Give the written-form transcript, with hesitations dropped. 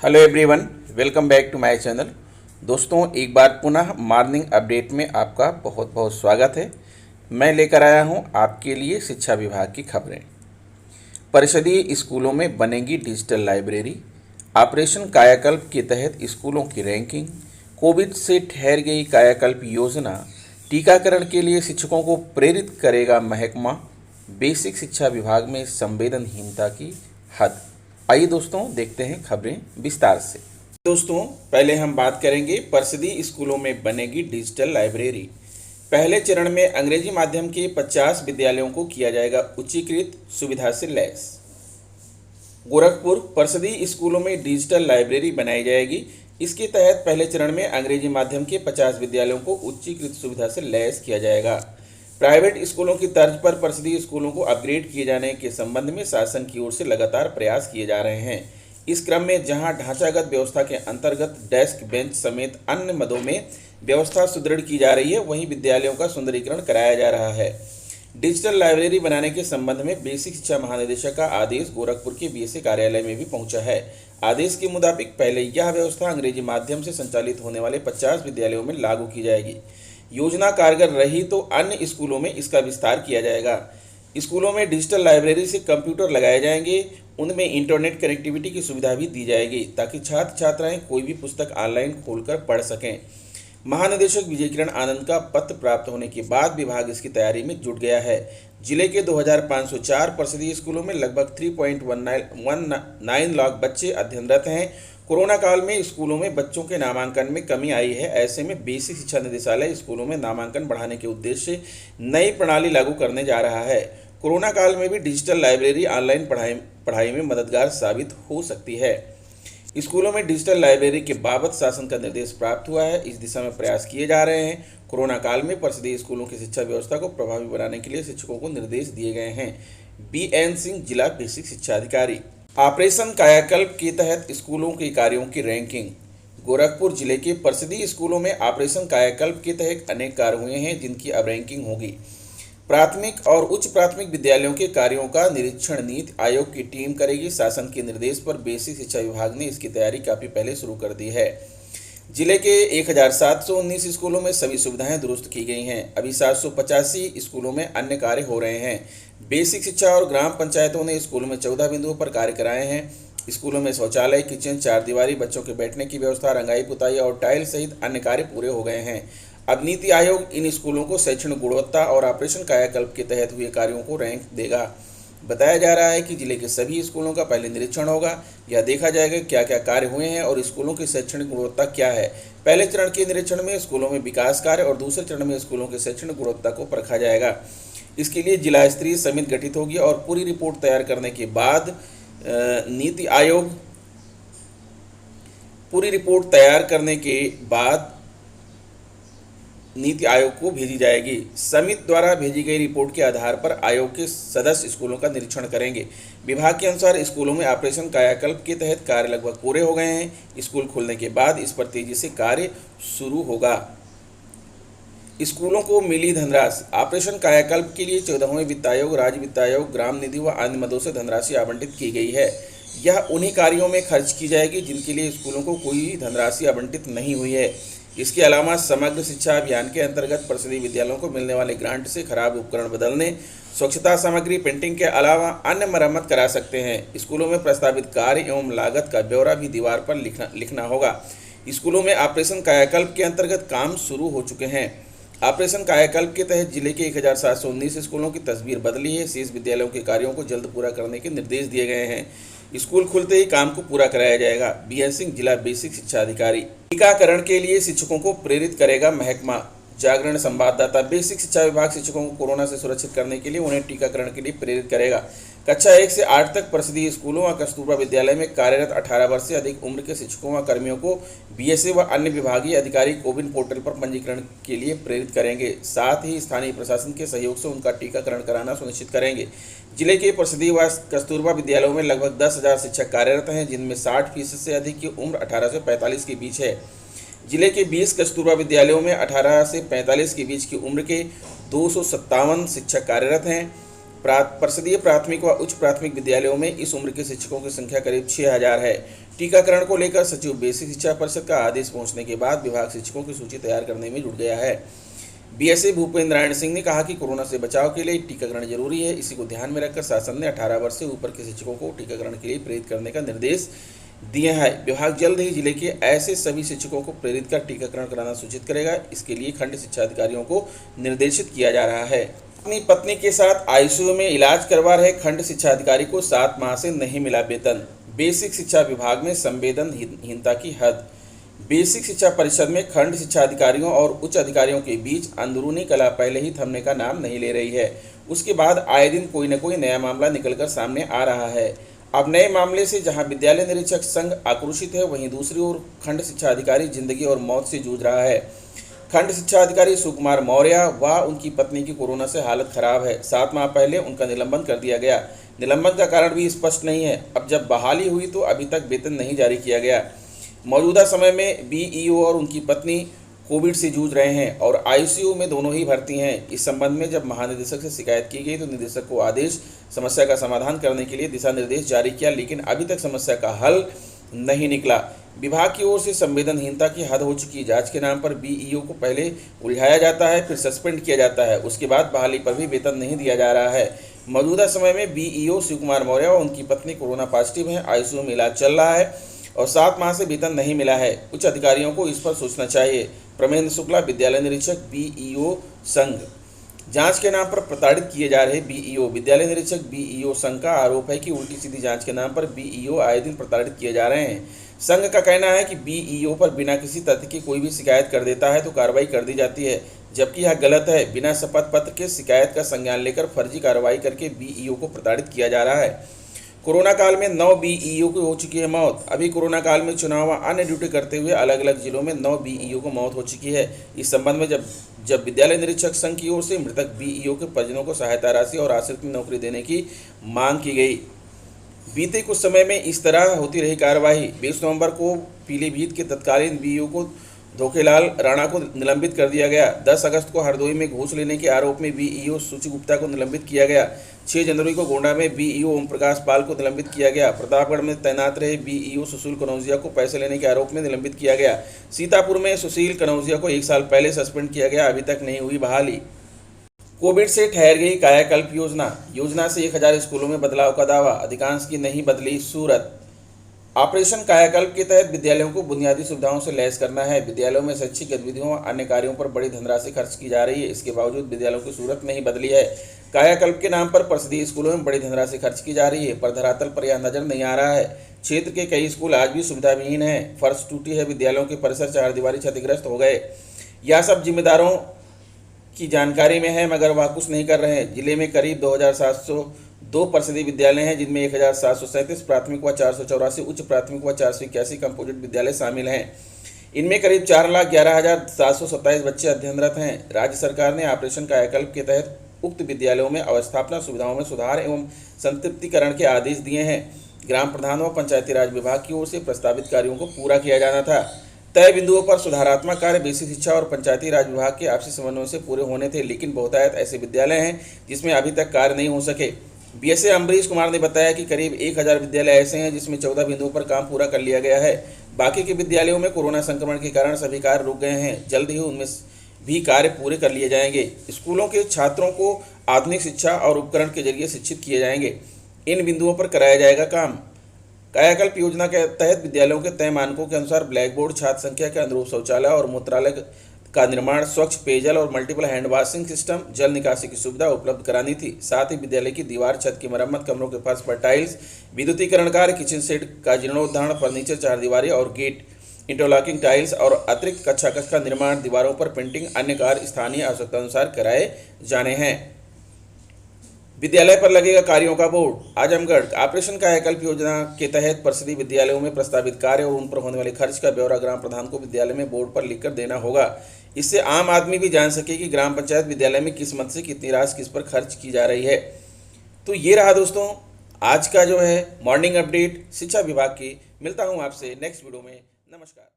Hello everyone, welcome back to my channel. दोस्तों, एक बार पुनः मॉर्निंग अपडेट में आपका बहुत बहुत स्वागत है। मैं लेकर आया हूं आपके लिए शिक्षा विभाग की खबरें। परिषदीय स्कूलों में बनेगी डिजिटल लाइब्रेरी। ऑपरेशन कायाकल्प के तहत स्कूलों की रैंकिंग। कोविड से ठहर गई कायाकल्प योजना। टीकाकरण के लिए शिक्षकों को प्रेरित करेगा महकमा। बेसिक शिक्षा विभाग में संवेदनहीनता की हद। आइए दोस्तों, देखते हैं खबरें विस्तार से। दोस्तों, पहले हम बात करेंगे परिषदीय स्कूलों में बनेगी डिजिटल लाइब्रेरी। पहले चरण में अंग्रेजी माध्यम के 50 विद्यालयों को किया जाएगा उच्चीकृत सुविधा से लैस। गोरखपुर परिषदीय स्कूलों में डिजिटल लाइब्रेरी बनाई जाएगी। इसके तहत पहले चरण में अंग्रेजी माध्यम के 50 विद्यालयों को उच्चीकृत सुविधा से लैस किया जाएगा। प्राइवेट स्कूलों की तर्ज पर परिषदीय स्कूलों को अपग्रेड किए जाने के संबंध में शासन की ओर से लगातार प्रयास किए जा रहे हैं। इस क्रम में जहां ढांचागत व्यवस्था के अंतर्गत डेस्क बेंच समेत अन्य मदों में व्यवस्था सुदृढ़ की जा रही है, वहीं विद्यालयों का सुंदरीकरण कराया जा रहा है। डिजिटल लाइब्रेरी बनाने के संबंध में बेसिक शिक्षा महानिदेशक का आदेश गोरखपुर के बीएसए कार्यालय में भी पहुंचा है। आदेश के मुताबिक पहले यह व्यवस्था अंग्रेजी माध्यम से संचालित होने वाले 50 विद्यालयों में लागू की जाएगी। योजना कारगर रही तो अन्य स्कूलों में इसका विस्तार किया जाएगा। स्कूलों में डिजिटल लाइब्रेरी से कंप्यूटर लगाए जाएंगे, उनमें इंटरनेट कनेक्टिविटी की सुविधा भी दी जाएगी ताकि छात्र छात्राएं कोई भी पुस्तक ऑनलाइन खोलकर पढ़ सकें। महानिदेशक विजय किरण आनंद का पत्र प्राप्त होने के बाद विभाग इसकी तैयारी में जुट गया है। जिले के 2504 परिषदीय स्कूलों में लगभग 3.19 लाख बच्चे अध्ययनरत हैं। कोरोना काल में स्कूलों में बच्चों के नामांकन में कमी आई है। ऐसे में बेसिक शिक्षा निदेशालय स्कूलों में नामांकन बढ़ाने के उद्देश्य से नई प्रणाली लागू करने जा रहा है। कोरोना काल में भी डिजिटल लाइब्रेरी ऑनलाइन पढ़ाई में मददगार साबित हो सकती है। स्कूलों में डिजिटल लाइब्रेरी के बाबत शासन का निर्देश प्राप्त हुआ है। इस दिशा में प्रयास किए जा रहे हैं। कोरोना काल में परिषदीय स्कूलों की शिक्षा व्यवस्था को प्रभावी बनाने के लिए शिक्षकों को निर्देश दिए गए हैं। BN सिंह, जिला बेसिक शिक्षा अधिकारी। ऑपरेशन कायाकल्प के तहत स्कूलों के कार्यों की रैंकिंग। गोरखपुर जिले के परिषदीय स्कूलों में ऑपरेशन कायाकल्प के तहत अनेक कार्य हुए हैं, जिनकी अब रैंकिंग होगी। प्राथमिक और उच्च प्राथमिक विद्यालयों के कार्यों का निरीक्षण नीति आयोग की टीम करेगी। शासन के निर्देश पर बेसिक शिक्षा विभाग ने इसकी तैयारी काफी पहले शुरू कर दी है। जिले के 1719 स्कूलों में सभी सुविधाएं दुरुस्त की गई हैं। अभी 785 स्कूलों में अन्य कार्य हो रहे हैं। बेसिक शिक्षा और ग्राम पंचायतों ने स्कूलों में 14 बिंदुओं पर कार्य कराए हैं। स्कूलों में शौचालय, किचन, चारदीवारी, बच्चों के बैठने की व्यवस्था, रंगाई पुताई और टाइल सहित अन्य कार्य पूरे हो गए हैं। अब नीति आयोग इन स्कूलों को शैक्षणिक गुणवत्ता और ऑपरेशन कायाकल्प के तहत हुए कार्यों को रैंक देगा। बताया जा रहा है कि जिले के सभी स्कूलों का पहले निरीक्षण होगा। यह देखा जाएगा क्या क्या कार्य हुए हैं और स्कूलों की शैक्षणिक गुणवत्ता क्या है। पहले चरण के निरीक्षण में स्कूलों में विकास कार्य और दूसरे चरण में स्कूलों की शैक्षणिक गुणवत्ता को परखा जाएगा। इसके लिए जिला स्तरीय समिति गठित होगी और पूरी रिपोर्ट तैयार करने के बाद नीति आयोग को भेजी जाएगी। समिति द्वारा भेजी गई रिपोर्ट के आधार पर आयोग के सदस्य स्कूलों का निरीक्षण करेंगे। विभाग के अनुसार स्कूलों में ऑपरेशन कायाकल्प के तहत कार्य लगभग पूरे हो गए हैं। स्कूल खुलने के बाद इस पर तेजी से कार्य शुरू होगा। स्कूलों को मिली धनराशि। ऑपरेशन कायाकल्प के लिए 14वें वित्त आयोग, राज्य वित्त आयोग, ग्राम निधि व अन्य मदों से धनराशि आवंटित की गई है। यह उन्हीं कार्यों में खर्च की जाएगी जिनके लिए स्कूलों को कोई धनराशि आवंटित नहीं हुई है। इसके अलावा समग्र शिक्षा अभियान के अंतर्गत परिषदीय विद्यालयों को मिलने वाले ग्रांट से खराब उपकरण बदलने, स्वच्छता सामग्री, पेंटिंग के अलावा अन्य मरम्मत करा सकते हैं। स्कूलों में प्रस्तावित कार्य एवं लागत का ब्यौरा भी दीवार पर लिखना होगा। स्कूलों में ऑपरेशन कायाकल्प के अंतर्गत काम शुरू हो चुके हैं। ऑपरेशन कायाकल्प के तहत जिले के 1719 स्कूलों की तस्वीर बदली है। शेष विद्यालयों के कार्यों को जल्द पूरा करने के निर्देश दिए गए हैं। स्कूल खुलते ही काम को पूरा कराया जाएगा। BN सिंह, जिला बेसिक शिक्षा अधिकारी। टीकाकरण के लिए शिक्षकों को प्रेरित करेगा महकमा। जागरण संवाददाता। बेसिक शिक्षा विभाग शिक्षकों को कोरोना से सुरक्षित करने के लिए उन्हें टीकाकरण के लिए प्रेरित करेगा। कक्षा 1 से 8 तक परिषदीय स्कूलों व कस्तूरबा विद्यालय में कार्यरत 18 वर्ष से अधिक उम्र के शिक्षकों व कर्मियों को BSA व अन्य विभागीय अधिकारी कोविन पोर्टल पर पंजीकरण के लिए प्रेरित करेंगे। साथ ही स्थानीय प्रशासन के सहयोग से उनका टीकाकरण कराना सुनिश्चित करेंगे। जिले के परिषदीय व कस्तूरबा विद्यालयों में लगभग 10,000 शिक्षक कार्यरत हैं, जिनमें 60% से अधिक की उम्र 18 से 45 के बीच है। जिले के 20 कस्तूरबा विद्यालयों में 18 से 45 के बीच की उम्र के 257 शिक्षक कार्यरत हैं। परिषदीय प्राथमिक व उच्च प्राथमिक विद्यालयों में इस उम्र के शिक्षकों की संख्या करीब 6000 है। टीकाकरण को लेकर सचिव बेसिक शिक्षा परिषद का आदेश पहुंचने के बाद विभाग शिक्षकों की सूची तैयार करने में जुट गया है। बीएसए भूपेंद्र नारायण सिंह ने कहा कि कोरोना से बचाव के लिए टीकाकरण जरूरी है। इसी को ध्यान में रखकर शासन ने 18 वर्ष से ऊपर के शिक्षकों को टीकाकरण के लिए प्रेरित करने का निर्देश दिए हैं। विभाग जल्द ही जिले के ऐसे सभी शिक्षकों को प्रेरित कर टीकाकरण कराना सूचित करेगा। इसके लिए खंड शिक्षा अधिकारियों को निर्देशित किया जा रहा है। अपनी पत्नी के साथ आईसीयू में इलाज करवा रहे खंड शिक्षा अधिकारी को 7 माह से नहीं मिला वेतन। बेसिक शिक्षा विभाग में संवेदनहीनता की हद। बेसिक शिक्षा परिषद में खंड शिक्षा अधिकारियों और उच्च अधिकारियों के बीच अंदरूनी कलह पहले ही थमने का नाम नहीं ले रही है। उसके बाद आए दिन कोई न कोई नया मामला निकलकर सामने आ रहा है। अब नए मामले से जहां विद्यालय निरीक्षक संघ आक्रोशित है, वहीं दूसरी ओर खंड शिक्षा अधिकारी जिंदगी और मौत से जूझ रहा है। खंड शिक्षा अधिकारी सुकुमार मौर्य व उनकी पत्नी की कोरोना से हालत खराब है। 7 माह पहले उनका निलंबन कर दिया गया। निलंबन का कारण भी स्पष्ट नहीं है। अब जब बहाली हुई तो अभी तक वेतन नहीं जारी किया गया। मौजूदा समय में बीईओ और उनकी पत्नी कोविड से जूझ रहे हैं और आईसीयू में दोनों ही भर्ती हैं। इस संबंध में जब महानिदेशक से शिकायत की गई तो निदेशक को आदेश समस्या का समाधान करने के लिए दिशा निर्देश जारी किया, लेकिन अभी तक समस्या का हल नहीं निकला। विभाग की ओर से संवेदनहीनता की हद हो चुकी है। जांच के नाम पर बीईओ को पहले उलझाया जाता है, फिर सस्पेंड किया जाता है, उसके बाद बहाली पर भी वेतन नहीं दिया जा रहा है। मौजूदा समय में बीईओ शिवकुमार मौर्य और उनकी पत्नी कोरोना पॉजिटिव हैं। आईसीयू में इलाज चल रहा है और 7 माह से वेतन नहीं मिला है। उच्च अधिकारियों को इस पर सोचना चाहिए। प्रमेंद्र शुक्ला, विद्यालय निरीक्षक, बीईओ संघ। जांच के नाम पर प्रताड़ित किए जा रहे बीईओ। विद्यालय निरीक्षक बीईओ संघ का आरोप है कि उल्टी सीधी जांच के नाम पर बीईओ आए दिन प्रताड़ित किए जा रहे हैं। संघ का कहना है कि बीईओ पर बिना किसी तथ्य की कोई भी शिकायत कर देता है तो कार्रवाई कर दी जाती है, जबकि यह गलत है। बिना शपथ पत्र के शिकायत का संज्ञान लेकर फर्जी कार्रवाई करके बीईओ को प्रताड़ित किया जा रहा है। कोरोना काल में 9 बीईओ की हो चुकी है मौत। अभी कोरोना काल में चुनाव व अन्य ड्यूटी करते हुए अलग अलग जिलों में 9 बीईओ को मौत हो चुकी है। इस संबंध में जब विद्यालय निरीक्षक संघ की ओर से मृतक बीईओ के परिजनों को सहायता राशि और आश्रित में नौकरी देने की मांग की गई। बीते कुछ समय में इस तरह होती रही कार्रवाई। 20 नवंबर को पीलीभीत के तत्कालीन बीईओ को धोखेलाल राणा को निलंबित कर दिया गया। 10 अगस्त को हरदोई में घूस लेने के आरोप में बीईओ सूची गुप्ता को निलंबित किया गया। 6 जनवरी को गोंडा में बीईओ ओम प्रकाश पाल को निलंबित किया गया। प्रतापगढ़ में तैनात रहे बीईओ सुशील कनौजिया को पैसे लेने के आरोप में निलंबित किया गया। सीतापुर में सुशील कनौजिया को 1 साल पहले सस्पेंड किया गया। अभी तक नहीं हुई बहाली। कोविड से ठहर गई कायाकल्प योजना से 1000 स्कूलों में बदलाव का दावा। अधिकांश की नहीं बदली सूरत। ऑपरेशन कायाकल्प के तहत विद्यालयों को बुनियादी सुविधाओं से लैस करना है। विद्यालयों में शैक्षिक गतिविधियों व अन्य कार्यों पर बड़ी धनराशि खर्च की जा रही है। इसके बावजूद विद्यालयों की सूरत नहीं बदली है। कायाकल्प के नाम पर परिषदीय स्कूलों में बड़ी धनराशि खर्च की जा रही है, पर धरातल पर यह नजर नहीं आ रहा है। क्षेत्र के कई स्कूल आज भी सुविधाविहीन हैं। फर्श टूटी है। विद्यालयों के परिसर चारदीवारी क्षतिग्रस्त हो गए। यह सब जिम्मेदारों की जानकारी में है, मगर वह कुछ नहीं कर रहे हैं। जिले में करीब 2702 परिषदीय विद्यालय हैं, जिनमें 1737 प्राथमिक व 484 उच्च प्राथमिक व 481 कंपोजिट विद्यालय शामिल हैं। इनमें करीब 4,11,727 बच्चे अध्ययनरत हैं। राज्य सरकार ने ऑपरेशन कायाकल्प के तहत उक्त विद्यालयों में अवस्थापना सुविधाओं में सुधार एवं संतृप्तिकरण के आदेश दिए हैं। ग्राम प्रधान व पंचायती राज विभाग की ओर से प्रस्तावित कार्यों को पूरा किया जाना था। तय बिंदुओं पर सुधारात्मक कार्य बेसिक शिक्षा और पंचायती राज विभाग के आपसी समन्वय से पूरे होने थे, लेकिन बहुतायत ऐसे विद्यालय हैं जिसमें अभी तक कार्य नहीं हो सके। बीएसए अम्बरीश कुमार ने बताया कि करीब 1000 विद्यालय ऐसे हैं जिसमें 14 बिंदुओं पर काम पूरा कर लिया गया है। बाकी के विद्यालयों में कोरोना संक्रमण के कारण सभी कार्य रुक गए हैं। जल्द ही उनमें भी कार्य पूरे कर लिए जाएंगे। स्कूलों के छात्रों को आधुनिक शिक्षा और उपकरण के जरिए शिक्षित किए जाएंगे। इन बिंदुओं पर कराया जाएगा काम। कायाकल्प योजना के तहत विद्यालयों के तय मानकों के अनुसार ब्लैक बोर्ड, छात्र संख्या के अनुरूप शौचालय और मूत्रालय का निर्माण, स्वच्छ पेयजल और मल्टीपल हैंड वॉशिंग सिस्टम, जल निकासी की सुविधा उपलब्ध करानी थी। साथ ही विद्यालय की दीवार, छत की मरम्मत, कमरों के फर्श पर टाइल्स, विद्युतीकरण कार्य, किचन सेट का जीर्णोद्धारण, फर्नीचर, चारदीवारी और गेट, इंटरलॉकिंग टाइल्स और अतिरिक्त कक्षा कक्ष का निर्माण, दीवारों पर पेंटिंग, अन्य कार्य स्थानीय आवश्यकता अनुसार कराए जाने हैं। विद्यालय पर लगेगा कार्यों का बोर्ड। आजमगढ़ ऑपरेशन कायाकल्प योजना के तहत परिषदीय विद्यालयों में प्रस्तावित कार्य और उन पर होने वाले खर्च का ब्यौरा ग्राम प्रधान को विद्यालय में बोर्ड पर लिखकर देना होगा। इससे आम आदमी भी जान सके कि ग्राम पंचायत विद्यालय में किस मद से कितनी राशि किस पर खर्च की जा रही है। तो ये रहा दोस्तों आज का जो है मॉर्निंग अपडेट शिक्षा विभाग की। मिलता हूँ आपसे नेक्स्ट वीडियो में। नमस्कार।